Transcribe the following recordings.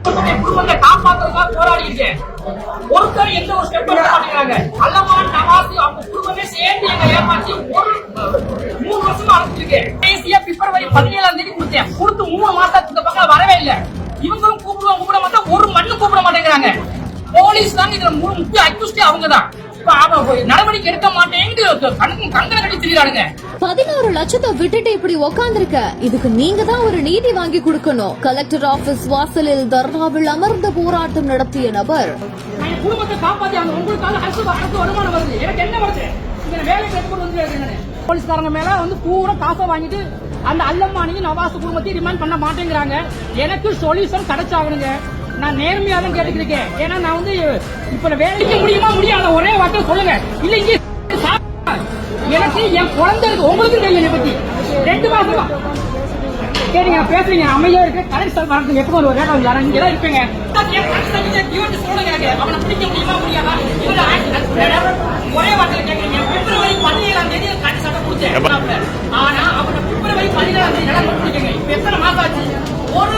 குடும்பத்தை காப்பாற்றுறதுக்காக போராடி இருக்கேன். ஒருத்தர் எந்த ஒரு ஸ்டெப் எடுக்க மாட்டேங்கிறாங்க. அல்லமான் நவாசி அவங்க குடும்பமே சேர்ந்து எங்க ஏமாற்றி ஒரு 3 வருஷமா அனுப்பிச்சிருக்கேன். தேசிய பிப்ரவரி 17ஆம் தேதி கொடுத்தேன். கொடுத்து 3 மாசத்துக்கு இந்த பக்கம் வரவே இல்லை. இவங்களும் கூப்பிட மாட்டா ஒரு மண்ணு கூப்பிட மாட்டேங்கிறாங்க. போலீஸ் தான் இதுல முக்கிய அக்யூஸ்டே அவங்கதான். நடவடிக்கை எடுக்க மாட்டேங்குது கங்கணம் கட்டி திரியாடுங்க. 16 லட்சத்தை விட்டுட்டு இப்படி உக்காந்துருக்க, இதுக்கு நீங்க தான் ஒரு நீதி வாங்கி கொடுக்கணும். கலெக்டர் ஆபீஸ் வாசலில் தர்ணாவில் அமர்ந்த போராட்டம் நடத்திய நபர், குடும்பத்தை காப்பாத்தி அந்த உங்களுக்காக அரசு வருமானம் வருது, எனக்கு என்ன வருது? வேலை வந்து போலீஸ்காரங்க மேல வந்து பூரா காசை வாங்கிட்டு அந்த அல்லம்மானையும் நவாஸ் குடும்பத்தையும் ரிமாண்ட் பண்ண மாட்டேங்கிறாங்க. எனக்கு சொல்யூஷன் கிடைச்சாகணுங்க. நான் நேர்மையா தான் கேட்டுக்கிறேன். ஏன்னா நான் வந்து இப்ப வேலைக்கு முடியுமா முடியாத ஒரே வார்த்தை சொல்லுங்க. இல்ல இங்க எனக்கு என் குழந்தை இருக்கு, உங்களுக்கு தெரியும் பத்தி 2 மாசம் கேட்டீங்க பேசுறீங்க அமைதியா இருக்கு. கலெக்டர் வரது எப்போ ஒரு ரேட் யாரா இங்க தான் இருப்பீங்க. அவனை பிடிக்க முடியுமா முடியாதா ஒரே வார்த்தையில கேட்கறீங்க. பிப்ரவரி 17ஆம் தேதி காட்டி சட்டம் கொடுத்தேன். ஆனா அவனை பிப்ரவரி 17ஆம் தேதி நடந்து பிடிக்கங்க. இப்ப எத்தனை மாசம் ஆச்சு? ஒரு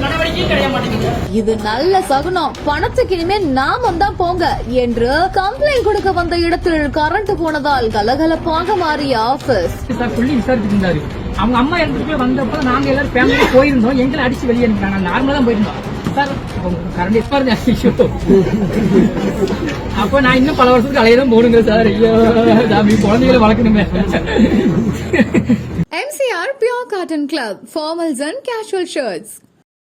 நடவடிக்கையும் கிடைக்க மாட்டேங்குது. இது நல்ல சகுனம், பணத்துக்கு இனிமே நாம தான் போங்க என்று கம்ப்ளைண்ட் கொடுக்க வந்த இடத்தில் கரண்ட் போனதால் கலகலப்பாக மாறிய ஆபீஸ். சொல்லி விசாரிச்சுட்டு இருந்தாரு. அவங்க அம்மா இடத்துக்கு வந்தப்ப நாங்க எல்லாரும் ஃபேமிலியா போயிருந்தோம். எங்களை அடிச்சு வெளியே அனுப்பிட்டாங்க. நார்மலா தான் போயிருந்தோம் சார். கரண்ட் எப்ப அப்ப நான் இன்னும் பல வருஷத்துக்கு அலையதான் போடுங்க சார். ஐயோ குழந்தைகளை வளர்க்கணுமே. MCR Pure Cotton Club, formals and casual shirts.